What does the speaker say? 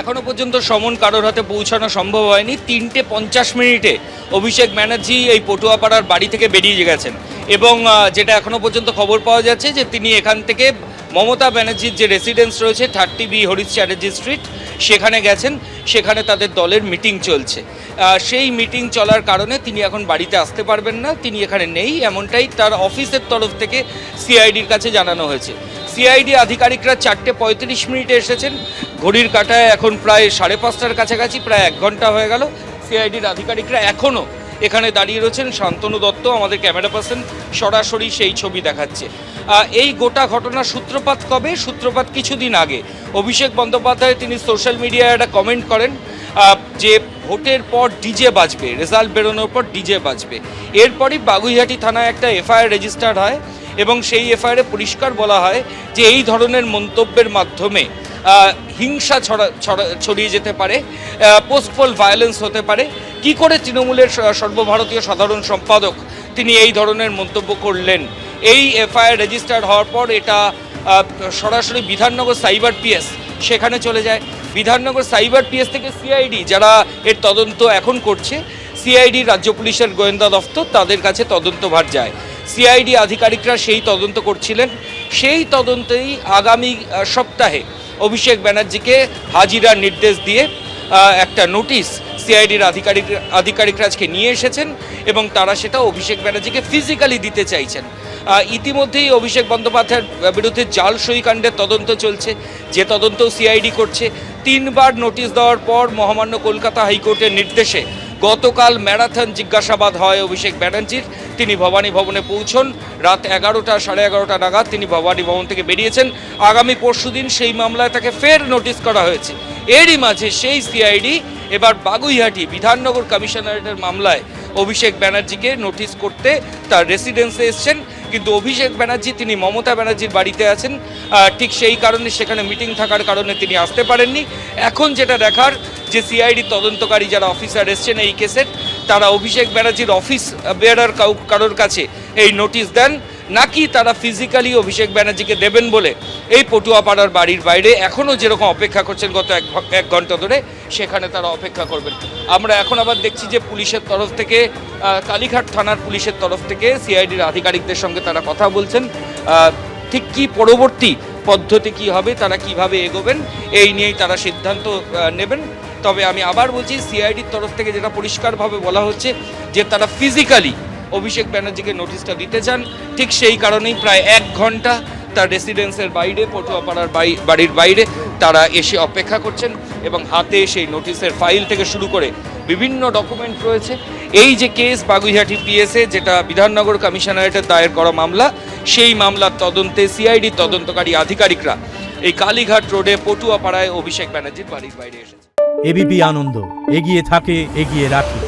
এখনো পর্যন্ত সমন কারোর হাতে পৌঁছানো সম্ভব হয়নি। 3:50 অভিষেক ব্যানার্জি এই পটুয়াপাড়ার বাড়ি থেকে বেরিয়ে গেছেন এবং যেটা এখনো পর্যন্ত খবর পাওয়া যাচ্ছে যে তিনি এখান থেকে মমতা ব্যানার্জির যে রেসিডেন্স রয়েছে 30B হরিশ চ্যাটার্জি স্ট্রিট সেখানে গেছেন। সেখানে তাদের দলের মিটিং চলছে। সেই মিটিং চলার কারণে তিনি এখন বাড়িতে আসতে পারবেন না, তিনি এখানে নেই, এমনটাই তার অফিসের তরফ থেকে সিআইডির কাছে জানানো হয়েছে। সিআইডি আধিকারিকরা 4:35 এসেছেন। ঘড়ির কাঁটায় এখন প্রায় 5:30টার কাছাকাছি, প্রায় 1 ঘন্টা হয়ে গেল। সিআইডির আধিকারিকরা এখনও এখানে দাঁড়িয়ে রয়েছেন। শান্তনু দত্ত আমাদের ক্যামেরা পার্সন সরাসরি সেই ছবি দেখাচ্ছে। এই গোটা ঘটনার সূত্রপাত কবে? সূত্রপাত কিছুদিন আগে অভিষেক বন্দ্যোপাধ্যায় তিনি সোশ্যাল মিডিয়ায় একটা কমেন্ট করেন যে ভোটের পর ডিজে বাজবে, রেজাল্ট বেরোনোর পর ডিজে বাজবে। এরপরই বাগুইহাটি থানায় একটা এফআইআর রেজিস্টার্ড হয় এবং সেই এফআইআরে পরিষ্কার বলা হয় যে এই ধরনের মন্তব্যের মাধ্যমে হিংসা ছড়িয়ে যেতে পারে, পোস্টপোল ভায়োলেন্স হতে পারে। কি করে তৃণমূলের সর্বভারতীয় সাধারণ সম্পাদক তিনি এই ধরনের মন্তব্য করলেন? এই এফআইআর রেজিস্টার্ড হওয়ার পর এটা সরাসরি বিধাননগর সাইবার পিএস সেখানে চলে যায়। বিধাননগর সাইবার পিএস থেকে সিআইডি যারা এর তদন্ত এখন করছে, সিআইডি রাজ্য পুলিশের গোয়েন্দা দফতর তাদের কাছে তদন্তভার যায়। সিআইডি আধিকারিকরা সেই তদন্ত করছিলেন। সেই তদন্তেই আগামী সপ্তাহে অভিষেক ব্যানার্জিকে হাজিরার নির্দেশ দিয়ে একটা নোটিশ সিআইডির আধিকারিকরা আজকে নিয়ে এসেছেন এবং তারা সেটা অভিষেক ব্যানার্জিকে ফিজিক্যালি দিতে চাইছেন। ইতিমধ্যেই অভিষেক বন্দ্যোপাধ্যায়ের বিরুদ্ধে জাল সইকাণ্ডের তদন্ত চলছে, যে তদন্ত সিআইডি করছে। 3বার নোটিশ দেওয়ার পর মহামান্য কলকাতা হাইকোর্টের নির্দেশে গতকাল ম্যারাথন জিজ্ঞাসাবাদ হয় অভিষেক ব্যানার্জির। তিনি ভবানী ভবনে পৌঁছন রাত 11টা 11:30 নাগাদ তিনি ভবানী ভবন থেকে বেরিয়েছেন। আগামী পরশুদিন সেই মামলায় তাকে ফের নোটিশ করা হয়েছে। এরই মাঝে সেই সিআইডি এবার বাগুইহাটি বিধাননগর কমিশনারেটের মামলায় অভিষেক ব্যানার্জিকে নোটিশ করতে তার রেসিডেন্সে এসছেন। কিন্তু অভিষেক ব্যানার্জি তিনি মমতা ব্যানার্জির বাড়িতে আছেন, ঠিক সেই কারণে সেখানে মিটিং থাকার কারণে তিনি আসতে পারেননি। এখন যেটা দেখার যে সিআইডি তদন্তকারী যারা অফিসার এসছেন এই কেসের, তারা অভিষেক ব্যানার্জির অফিস বেয়ারার কারোর কাছে এই নোটিশ দেন নাকি তারা ফিজিক্যালি অভিষেক ব্যানার্জিকে দেবেন বলে এই পটুয়াপাড়ার বাড়ির বাইরে এখনও যেরকম অপেক্ষা করছেন গত এক ঘন্টা ধরে, সেখানে তারা অপেক্ষা করবেন। আমরা এখন আবার দেখছি যে পুলিশের তরফ থেকে, কালীঘাট থানার পুলিশের তরফ থেকে সিআইডির আধিকারিকদের সঙ্গে তারা কথা বলছেন। ঠিক কি পরবর্তী পদ্ধতি কি হবে, তারা কিভাবে এগোবেন এই নিয়েই তারা সিদ্ধান্ত নেবেন। তবে আমি আবার বলছি, সিআইডির তরফ থেকে যেটা পরিষ্কারভাবে বলা হচ্ছে যে তারা ফিজিক্যালি অভিষেক ব্যানার্জিকে নোটিশটা দিতে চান। ঠিক সেই কারণেই প্রায় 1 ঘন্টা তার রেসিডেন্সের বাইরে, পটুয়াপাড়ার বাড়ির বাইরে তারা এসে অপেক্ষা করছেন এবং হাতে সেই নোটিশের ফাইল থেকে শুরু করে বিভিন্ন ডকুমেন্ট রয়েছে। এই যে কেস বাগুইহাটি পিএসএ, যেটা বিধাননগর কমিশনারেটের দায়ের করা মামলা, সেই মামলার তদন্তে সিআইডি তদন্তকারী আধিকারিকরা এই কালীঘাট রোডে পটুয়াপাড়ায় অভিষেক ব্যানার্জির বাড়ির বাইরে এসেছে। এবিপি আনন্দ, এগিয়ে থাকে, এগিয়ে রাখে।